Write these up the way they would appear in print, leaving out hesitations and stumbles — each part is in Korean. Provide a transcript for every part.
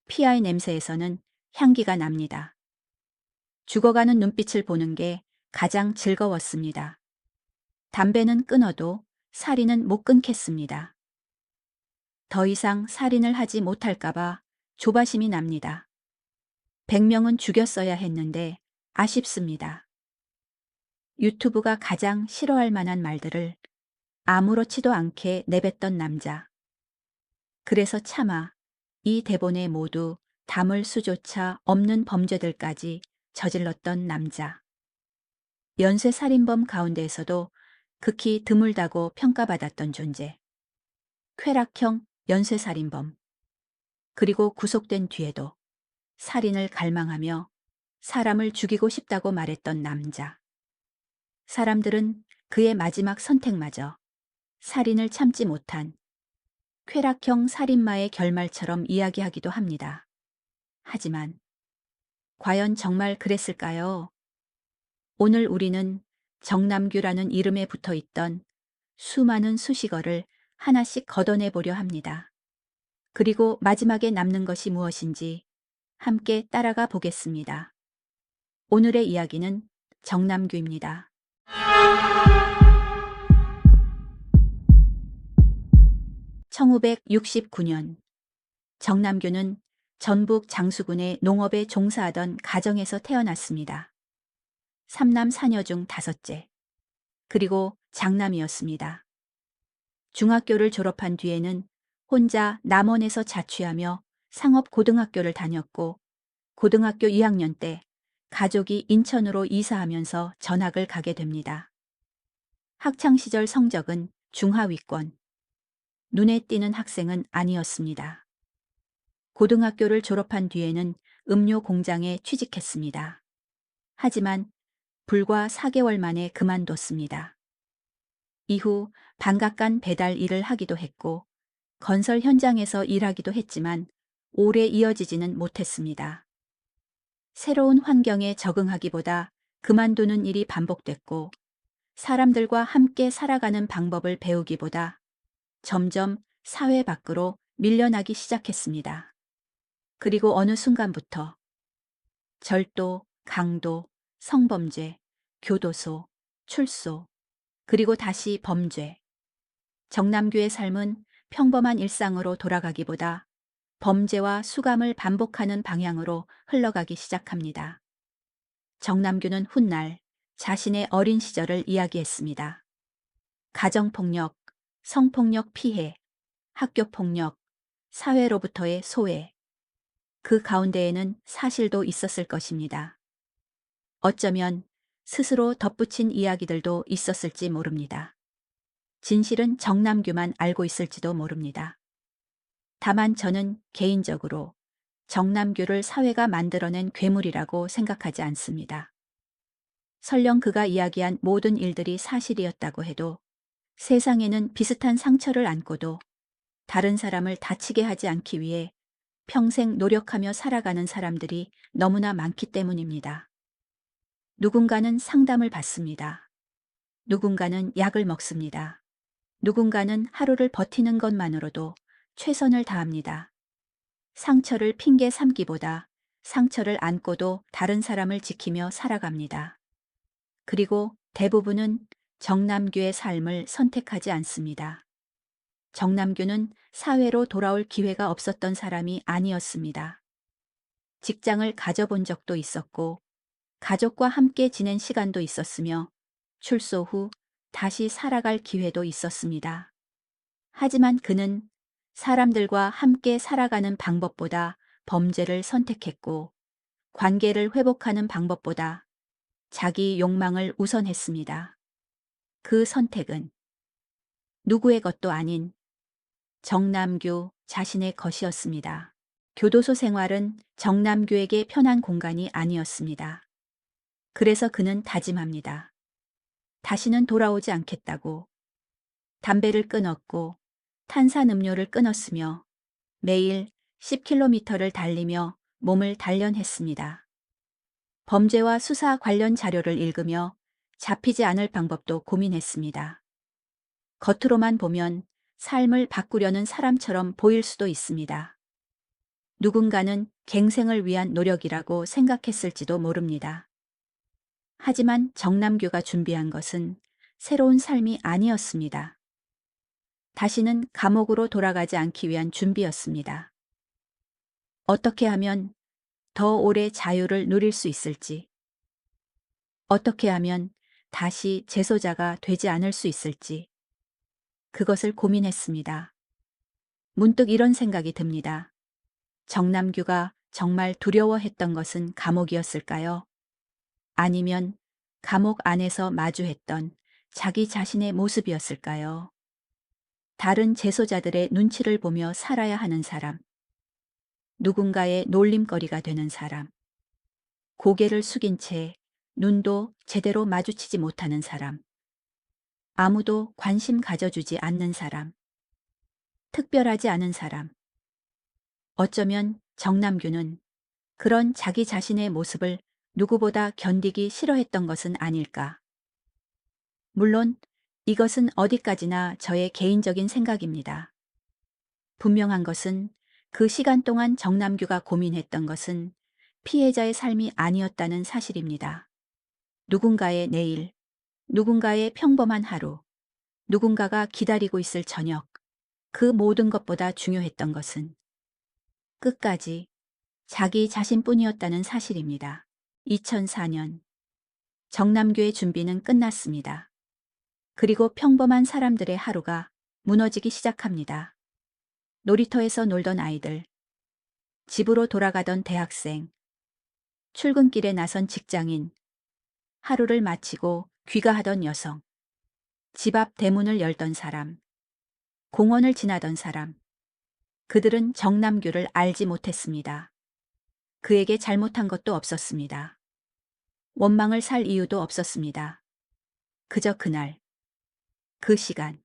피아의 냄새에서는 향기가 납니다. 죽어가는 눈빛을 보는 게 가장 즐거웠습니다. 담배는 끊어도 살인은 못 끊겠습니다. 더 이상 살인을 하지 못할까봐 조바심이 납니다. 100명은 죽였어야 했는데 아쉽습니다. 유튜브가 가장 싫어할 만한 말들을 아무렇지도 않게 내뱉던 남자. 그래서 차마 이 대본에 모두 담을 수조차 없는 범죄들까지 저질렀던 남자. 연쇄살인범 가운데에서도 극히 드물다고 평가받았던 존재. 쾌락형 연쇄살인범. 그리고 구속된 뒤에도 살인을 갈망하며 사람을 죽이고 싶다고 말했던 남자. 사람들은 그의 마지막 선택마저 살인을 참지 못한 쾌락형 살인마의 결말처럼 이야기하기도 합니다. 하지만 과연 정말 그랬을까요? 오늘 우리는 정남규라는 이름에 붙어 있던 수많은 수식어를 하나씩 걷어내 보려 합니다. 그리고 마지막에 남는 것이 무엇인지 함께 따라가 보겠습니다. 오늘의 이야기는 정남규입니다. 1969년 정남규는 전북 장수군의 농업에 종사하던 가정에서 태어났습니다. 3남 4녀 중 5째. 그리고 장남이었습니다. 중학교를 졸업한 뒤에는 혼자 남원에서 자취하며 상업고등학교를 다녔고 고등학교 2학년 때 가족이 인천으로 이사하면서 전학을 가게 됩니다. 학창시절 성적은 중하위권. 눈에 띄는 학생은 아니었습니다. 고등학교를 졸업한 뒤에는 음료 공장에 취직했습니다. 하지만 불과 4개월 만에 그만뒀습니다. 이후 방앗간 배달 일을 하기도 했고 건설 현장에서 일하기도 했지만 오래 이어지지는 못했습니다. 새로운 환경에 적응하기보다 그만두는 일이 반복됐고 사람들과 함께 살아가는 방법을 배우기보다 점점 사회 밖으로 밀려나기 시작했습니다. 그리고 어느 순간부터 절도, 강도, 성범죄, 교도소, 출소, 그리고 다시 범죄. 정남규의 삶은 평범한 일상으로 돌아가기보다 범죄와 수감을 반복하는 방향으로 흘러가기 시작합니다. 정남규는 훗날 자신의 어린 시절을 이야기했습니다. 가정폭력, 성폭력 피해, 학교폭력, 사회로부터의 소외. 그 가운데에는 사실도 있었을 것입니다. 어쩌면 스스로 덧붙인 이야기들도 있었을지 모릅니다. 진실은 정남규만 알고 있을지도 모릅니다. 다만 저는 개인적으로 정남규를 사회가 만들어낸 괴물이라고 생각하지 않습니다. 설령 그가 이야기한 모든 일들이 사실이었다고 해도 세상에는 비슷한 상처를 안고도 다른 사람을 다치게 하지 않기 위해 평생 노력하며 살아가는 사람들이 너무나 많기 때문입니다. 누군가는 상담을 받습니다. 누군가는 약을 먹습니다. 누군가는 하루를 버티는 것만으로도 최선을 다합니다. 상처를 핑계 삼기보다 상처를 안고도 다른 사람을 지키며 살아갑니다. 그리고 대부분은 정남규의 삶을 선택하지 않습니다. 정남규는 사회로 돌아올 기회가 없었던 사람이 아니었습니다. 직장을 가져본 적도 있었고 가족과 함께 지낸 시간도 있었으며 출소 후 다시 살아갈 기회도 있었습니다. 하지만 그는 사람들과 함께 살아가는 방법보다 범죄를 선택했고 관계를 회복하는 방법보다 자기 욕망을 우선했습니다. 그 선택은 누구의 것도 아닌 정남규 자신의 것이었습니다. 교도소 생활은 정남규에게 편한 공간이 아니었습니다. 그래서 그는 다짐합니다. 다시는 돌아오지 않겠다고. 담배를 끊었고 탄산음료를 끊었으며 매일 10km를 달리며 몸을 단련했습니다. 범죄와 수사 관련 자료를 읽으며 잡히지 않을 방법도 고민했습니다. 겉으로만 보면 삶을 바꾸려는 사람처럼 보일 수도 있습니다. 누군가는 갱생을 위한 노력이라고 생각했을지도 모릅니다. 하지만 정남규가 준비한 것은 새로운 삶이 아니었습니다. 다시는 감옥으로 돌아가지 않기 위한 준비였습니다. 어떻게 하면 더 오래 자유를 누릴 수 있을지, 어떻게 하면 다시 재소자가 되지 않을 수 있을지, 그것을 고민했습니다. 문득 이런 생각이 듭니다. 정남규가 정말 두려워했던 것은 감옥이었을까요? 아니면 감옥 안에서 마주했던 자기 자신의 모습이었을까요? 다른 재소자들의 눈치를 보며 살아야 하는 사람, 누군가의 놀림거리가 되는 사람, 고개를 숙인 채 눈도 제대로 마주치지 못하는 사람, 아무도 관심 가져주지 않는 사람, 특별하지 않은 사람. 어쩌면 정남규는 그런 자기 자신의 모습을 누구보다 견디기 싫어했던 것은 아닐까. 물론 이것은 어디까지나 저의 개인적인 생각입니다. 분명한 것은 그 시간 동안 정남규가 고민했던 것은 피해자의 삶이 아니었다는 사실입니다. 누군가의 내일, 누군가의 평범한 하루, 누군가가 기다리고 있을 저녁, 그 모든 것보다 중요했던 것은 끝까지 자기 자신뿐이었다는 사실입니다. 2004년 정남규의 준비는 끝났습니다. 그리고 평범한 사람들의 하루가 무너지기 시작합니다. 놀이터에서 놀던 아이들, 집으로 돌아가던 대학생, 출근길에 나선 직장인, 하루를 마치고 귀가하던 여성, 집 앞 대문을 열던 사람, 공원을 지나던 사람, 그들은 정남규를 알지 못했습니다. 그에게 잘못한 것도 없었습니다. 원망을 살 이유도 없었습니다. 그저 그날, 그 시간,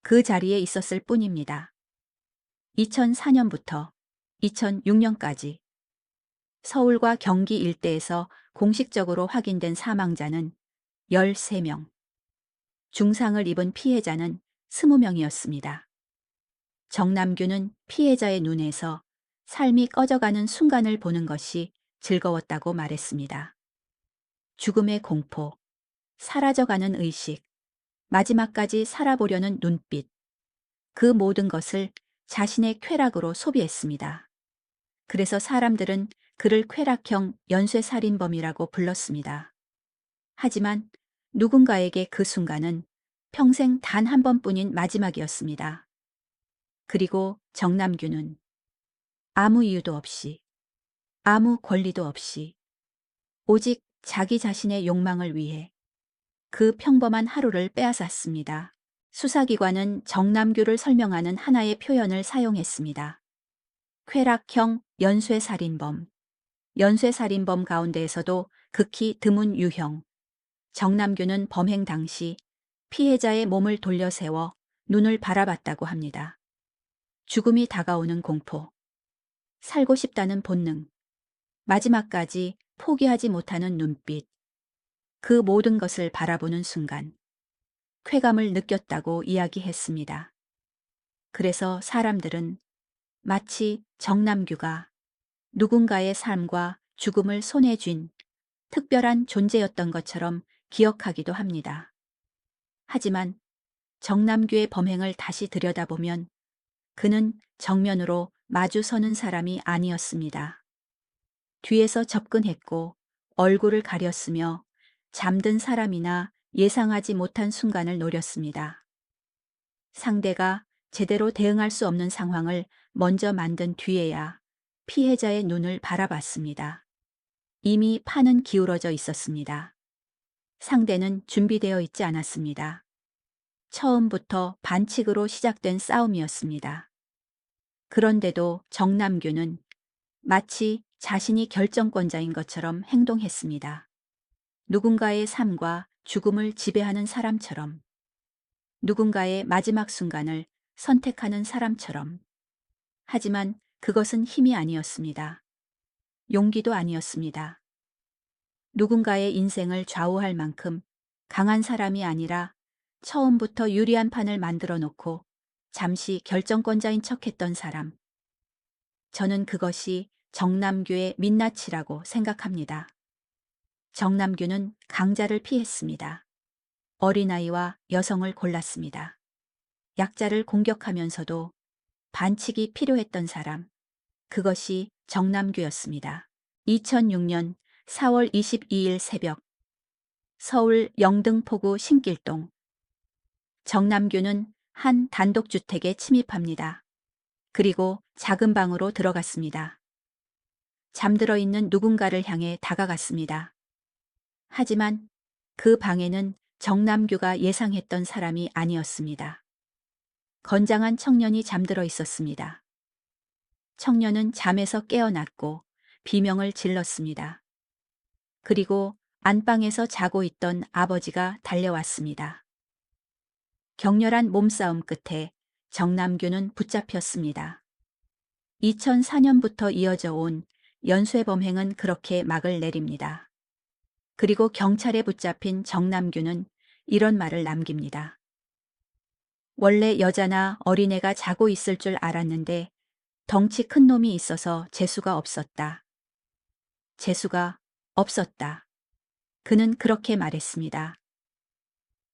그 자리에 있었을 뿐입니다. 2004년부터 2006년까지 서울과 경기 일대에서 공식적으로 확인된 사망자는 13명, 중상을 입은 피해자는 20명이었습니다. 정남규는 피해자의 눈에서 삶이 꺼져가는 순간을 보는 것이 즐거웠다고 말했습니다. 죽음의 공포, 사라져가는 의식, 마지막까지 살아보려는 눈빛, 그 모든 것을 자신의 쾌락으로 소비했습니다. 그래서 사람들은 그를 쾌락형 연쇄살인범이라고 불렀습니다. 하지만 누군가에게 그 순간은 평생 단 한 번뿐인 마지막이었습니다. 그리고 정남규는 아무 이유도 없이, 아무 권리도 없이, 오직 자기 자신의 욕망을 위해 그 평범한 하루를 빼앗았습니다. 수사기관은 정남규를 설명하는 하나의 표현을 사용했습니다. 쾌락형 연쇄살인범. 연쇄살인범 가운데에서도 극히 드문 유형. 정남규는 범행 당시 피해자의 몸을 돌려세워 눈을 바라봤다고 합니다. 죽음이 다가오는 공포, 살고 싶다는 본능, 마지막까지 포기하지 못하는 눈빛, 그 모든 것을 바라보는 순간 쾌감을 느꼈다고 이야기했습니다. 그래서 사람들은 마치 정남규가 누군가의 삶과 죽음을 손에 쥔 특별한 존재였던 것처럼 기억하기도 합니다. 하지만 정남규의 범행을 다시 들여다보면 그는 정면으로 마주서는 사람이 아니었습니다. 뒤에서 접근했고 얼굴을 가렸으며 잠든 사람이나 예상하지 못한 순간을 노렸습니다. 상대가 제대로 대응할 수 없는 상황을 먼저 만든 뒤에야 피해자의 눈을 바라봤습니다. 이미 판은 기울어져 있었습니다. 상대는 준비되어 있지 않았습니다. 처음부터 반칙으로 시작된 싸움이었습니다. 그런데도 정남규는 마치 자신이 결정권자인 것처럼 행동했습니다. 누군가의 삶과 죽음을 지배하는 사람처럼, 누군가의 마지막 순간을 선택하는 사람처럼. 하지만 그것은 힘이 아니었습니다. 용기도 아니었습니다. 누군가의 인생을 좌우할 만큼 강한 사람이 아니라 처음부터 유리한 판을 만들어 놓고 잠시 결정권자인 척했던 사람. 저는 그것이 정남규의 민낯이라고 생각합니다. 정남규는 강자를 피했습니다. 어린아이와 여성을 골랐습니다. 약자를 공격하면서도 반칙이 필요했던 사람, 그것이 정남규였습니다. 2006년 4월 22일 새벽, 서울 영등포구 신길동. 정남규는 한 단독주택에 침입합니다. 그리고 작은 방으로 들어갔습니다. 잠들어 있는 누군가를 향해 다가갔습니다. 하지만 그 방에는 정남규가 예상했던 사람이 아니었습니다. 건장한 청년이 잠들어 있었습니다. 청년은 잠에서 깨어났고 비명을 질렀습니다. 그리고 안방에서 자고 있던 아버지가 달려왔습니다. 격렬한 몸싸움 끝에 정남규는 붙잡혔습니다. 2004년부터 이어져 온 연쇄범행은 그렇게 막을 내립니다. 그리고 경찰에 붙잡힌 정남규는 이런 말을 남깁니다. 원래 여자나 어린애가 자고 있을 줄 알았는데 덩치 큰 놈이 있어서 재수가 없었다. 재수가 없었다. 그는 그렇게 말했습니다.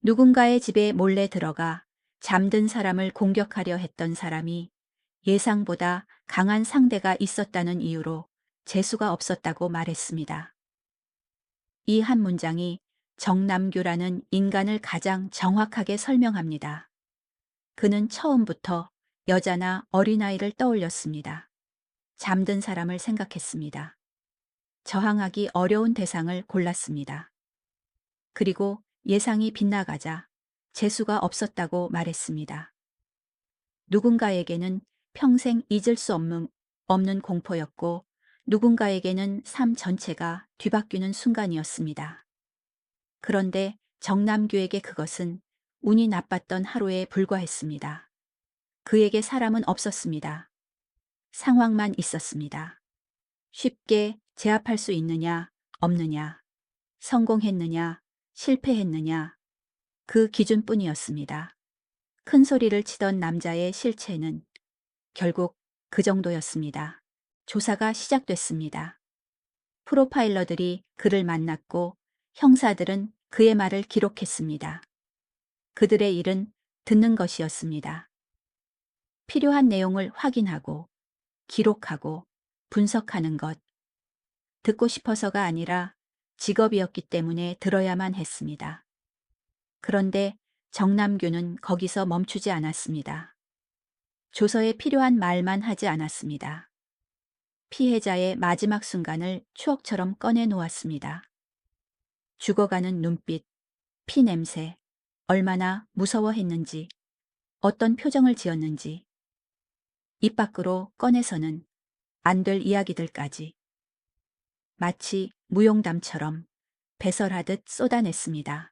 누군가의 집에 몰래 들어가 잠든 사람을 공격하려 했던 사람이 예상보다 강한 상대가 있었다는 이유로 재수가 없었다고 말했습니다. 이 한 문장이 정남규라는 인간을 가장 정확하게 설명합니다. 그는 처음부터 여자나 어린아이를 떠올렸습니다. 잠든 사람을 생각했습니다. 저항하기 어려운 대상을 골랐습니다. 그리고 예상이 빗나가자 재수가 없었다고 말했습니다. 누군가에게는 평생 잊을 수 없는 공포였고 누군가에게는 삶 전체가 뒤바뀌는 순간이었습니다. 그런데 정남규에게 그것은 운이 나빴던 하루에 불과했습니다. 그에게 사람은 없었습니다. 상황만 있었습니다. 쉽게 제압할 수 있느냐, 없느냐, 성공했느냐, 실패했느냐, 그 기준뿐이었습니다. 큰 소리를 치던 남자의 실체는 결국 그 정도였습니다. 조사가 시작됐습니다. 프로파일러들이 그를 만났고 형사들은 그의 말을 기록했습니다. 그들의 일은 듣는 것이었습니다. 필요한 내용을 확인하고 기록하고 분석하는 것. 듣고 싶어서가 아니라 직업이었기 때문에 들어야만 했습니다. 그런데 정남규는 거기서 멈추지 않았습니다. 조서에 필요한 말만 하지 않았습니다. 피해자의 마지막 순간을 추억처럼 꺼내 놓았습니다. 죽어가는 눈빛, 피 냄새, 얼마나 무서워했는지, 어떤 표정을 지었는지, 입 밖으로 꺼내서는 안 될 이야기들까지 마치 무용담처럼 배설하듯 쏟아냈습니다.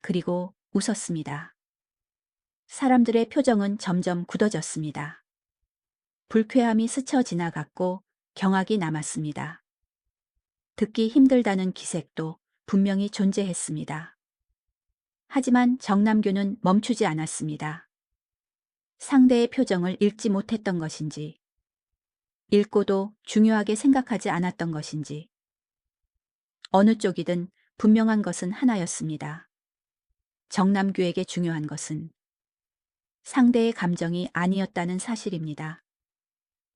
그리고 웃었습니다. 사람들의 표정은 점점 굳어졌습니다. 불쾌함이 스쳐 지나갔고 경악이 남았습니다. 듣기 힘들다는 기색도 분명히 존재했습니다. 하지만 정남규는 멈추지 않았습니다. 상대의 표정을 읽지 못했던 것인지, 읽고도 중요하게 생각하지 않았던 것인지, 어느 쪽이든 분명한 것은 하나였습니다. 정남규에게 중요한 것은 상대의 감정이 아니었다는 사실입니다.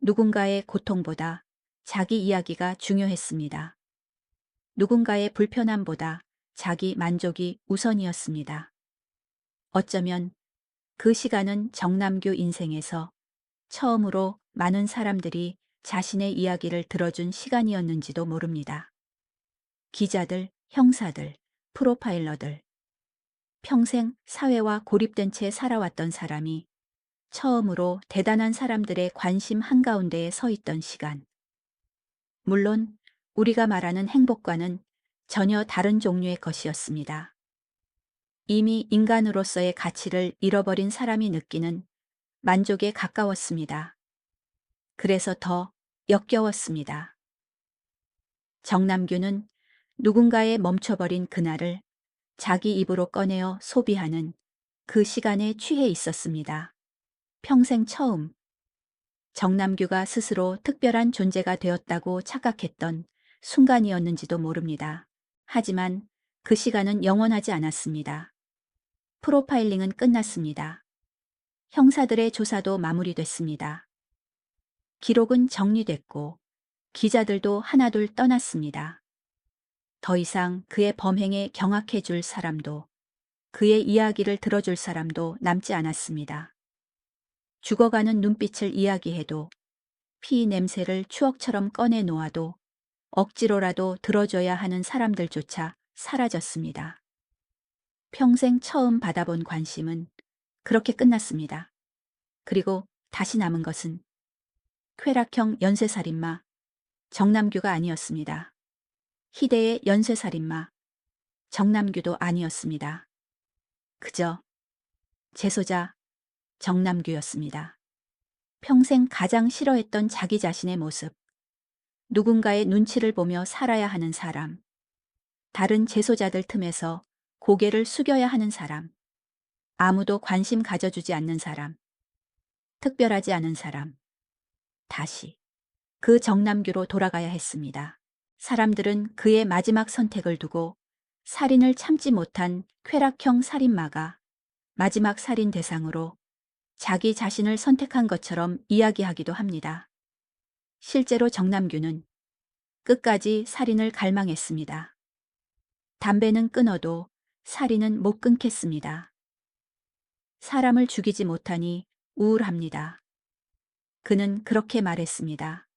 누군가의 고통보다 자기 이야기가 중요했습니다. 누군가의 불편함보다 자기 만족이 우선이었습니다. 어쩌면 그 시간은 정남규 인생에서 처음으로 많은 사람들이 자신의 이야기를 들어준 시간이었는지도 모릅니다. 기자들, 형사들, 프로파일러들, 평생 사회와 고립된 채 살아왔던 사람이 처음으로 대단한 사람들의 관심 한가운데에 서 있던 시간. 물론 우리가 말하는 행복과는 전혀 다른 종류의 것이었습니다. 이미 인간으로서의 가치를 잃어버린 사람이 느끼는 만족에 가까웠습니다. 그래서 더 역겨웠습니다. 정남규는 누군가의 멈춰버린 그날을 자기 입으로 꺼내어 소비하는 그 시간에 취해 있었습니다. 평생 처음 정남규가 스스로 특별한 존재가 되었다고 착각했던 순간이었는지도 모릅니다. 하지만 그 시간은 영원하지 않았습니다. 프로파일링은 끝났습니다. 형사들의 조사도 마무리됐습니다. 기록은 정리됐고 기자들도 하나둘 떠났습니다. 더 이상 그의 범행에 경악해 줄 사람도 그의 이야기를 들어줄 사람도 남지 않았습니다. 죽어가는 눈빛을 이야기해도 피 냄새를 추억처럼 꺼내 놓아도 억지로라도 들어줘야 하는 사람들조차 사라졌습니다. 평생 처음 받아본 관심은 그렇게 끝났습니다. 그리고 다시 남은 것은 쾌락형 연쇄살인마 정남규가 아니었습니다. 희대의 연쇄살인마 정남규도 아니었습니다. 그저 재소자 정남규였습니다. 평생 가장 싫어했던 자기 자신의 모습, 누군가의 눈치를 보며 살아야 하는 사람, 다른 재소자들 틈에서 고개를 숙여야 하는 사람, 아무도 관심 가져주지 않는 사람, 특별하지 않은 사람, 다시 그 정남규로 돌아가야 했습니다. 사람들은 그의 마지막 선택을 두고 살인을 참지 못한 쾌락형 살인마가 마지막 살인 대상으로 자기 자신을 선택한 것처럼 이야기하기도 합니다. 실제로 정남규는 끝까지 살인을 갈망했습니다. 담배는 끊어도 살인은 못 끊겠습니다. 사람을 죽이지 못하니 우울합니다. 그는 그렇게 말했습니다.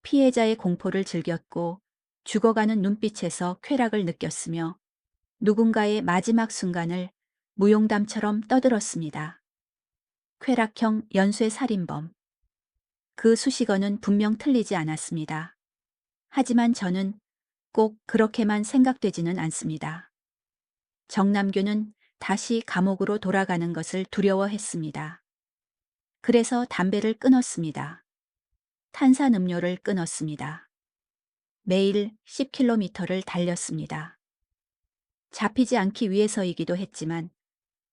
피해자의 공포를 즐겼고 죽어가는 눈빛에서 쾌락을 느꼈으며 누군가의 마지막 순간을 무용담처럼 떠들었습니다. 쾌락형 연쇄살인범. 그 수식어는 분명 틀리지 않았습니다. 하지만 저는 꼭 그렇게만 생각되지는 않습니다. 정남규는 다시 감옥으로 돌아가는 것을 두려워했습니다. 그래서 담배를 끊었습니다. 탄산음료를 끊었습니다. 매일 10km를 달렸습니다. 잡히지 않기 위해서이기도 했지만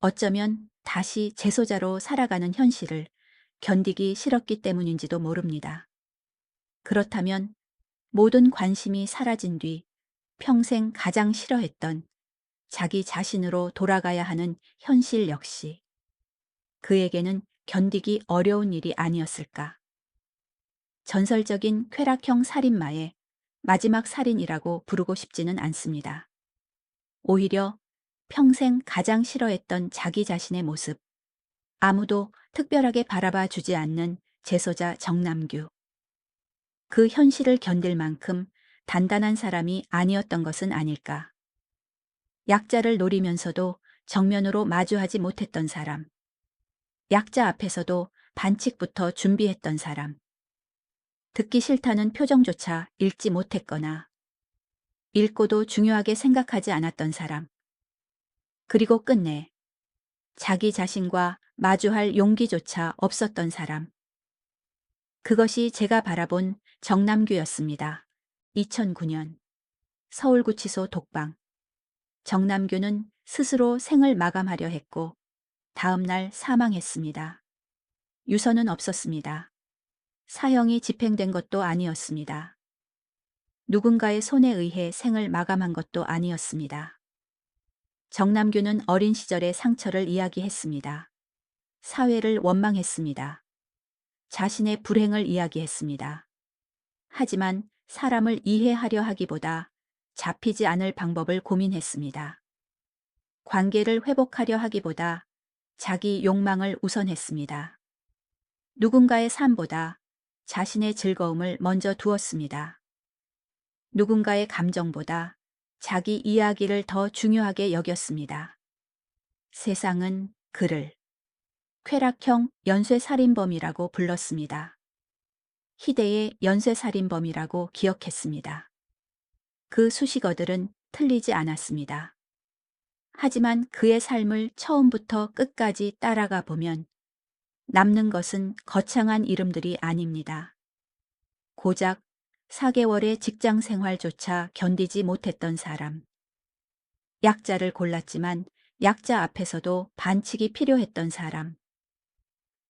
어쩌면 다시 재소자로 살아가는 현실을 견디기 싫었기 때문인지도 모릅니다. 그렇다면 모든 관심이 사라진 뒤 평생 가장 싫어했던 자기 자신으로 돌아가야 하는 현실 역시 그에게는 견디기 어려운 일이 아니었을까. 전설적인 쾌락형 살인마의 마지막 살인이라고 부르고 싶지는 않습니다. 오히려 평생 가장 싫어했던 자기 자신의 모습, 아무도 특별하게 바라봐 주지 않는 재소자 정남규. 그 현실을 견딜 만큼 단단한 사람이 아니었던 것은 아닐까. 약자를 노리면서도 정면으로 마주하지 못했던 사람. 약자 앞에서도 반칙부터 준비했던 사람. 듣기 싫다는 표정조차 읽지 못했거나 읽고도 중요하게 생각하지 않았던 사람. 그리고 끝내 자기 자신과 마주할 용기조차 없었던 사람. 그것이 제가 바라본 정남규였습니다. 2009년 서울구치소 독방. 정남규는 스스로 생을 마감하려 했고 다음 날 사망했습니다. 유서는 없었습니다. 사형이 집행된 것도 아니었습니다. 누군가의 손에 의해 생을 마감한 것도 아니었습니다. 정남규는 어린 시절의 상처를 이야기했습니다. 사회를 원망했습니다. 자신의 불행을 이야기했습니다. 하지만 사람을 이해하려 하기보다 잡히지 않을 방법을 고민했습니다. 관계를 회복하려 하기보다 자기 욕망을 우선했습니다. 누군가의 삶보다 자신의 즐거움을 먼저 두었습니다. 누군가의 감정보다 자기 이야기를 더 중요하게 여겼습니다. 세상은 그를 쾌락형 연쇄살인범이라고 불렀습니다. 희대의 연쇄살인범이라고 기억했습니다. 그 수식어들은 틀리지 않았습니다. 하지만 그의 삶을 처음부터 끝까지 따라가 보면 남는 것은 거창한 이름들이 아닙니다. 고작 4개월의 직장 생활조차 견디지 못했던 사람. 약자를 골랐지만 약자 앞에서도 반칙이 필요했던 사람.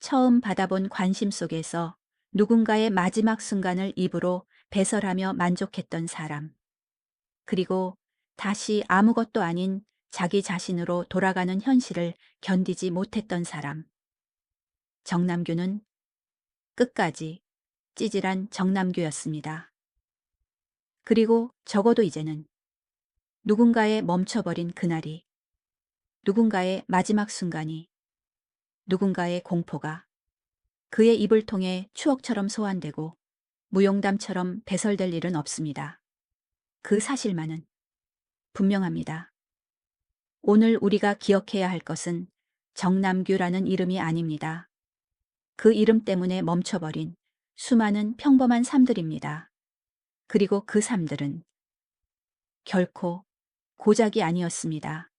처음 받아본 관심 속에서 누군가의 마지막 순간을 입으로 배설하며 만족했던 사람. 그리고 다시 아무것도 아닌 자기 자신으로 돌아가는 현실을 견디지 못했던 사람. 정남규는 끝까지 찌질한 정남규였습니다. 그리고 적어도 이제는 누군가의 멈춰버린 그날이, 누군가의 마지막 순간이, 누군가의 공포가 그의 입을 통해 추억처럼 소환되고 무용담처럼 배설될 일은 없습니다. 그 사실만은 분명합니다. 오늘 우리가 기억해야 할 것은 정남규라는 이름이 아닙니다. 그 이름 때문에 멈춰버린 수많은 평범한 삶들입니다. 그리고 그 삶들은 결코 고작이 아니었습니다.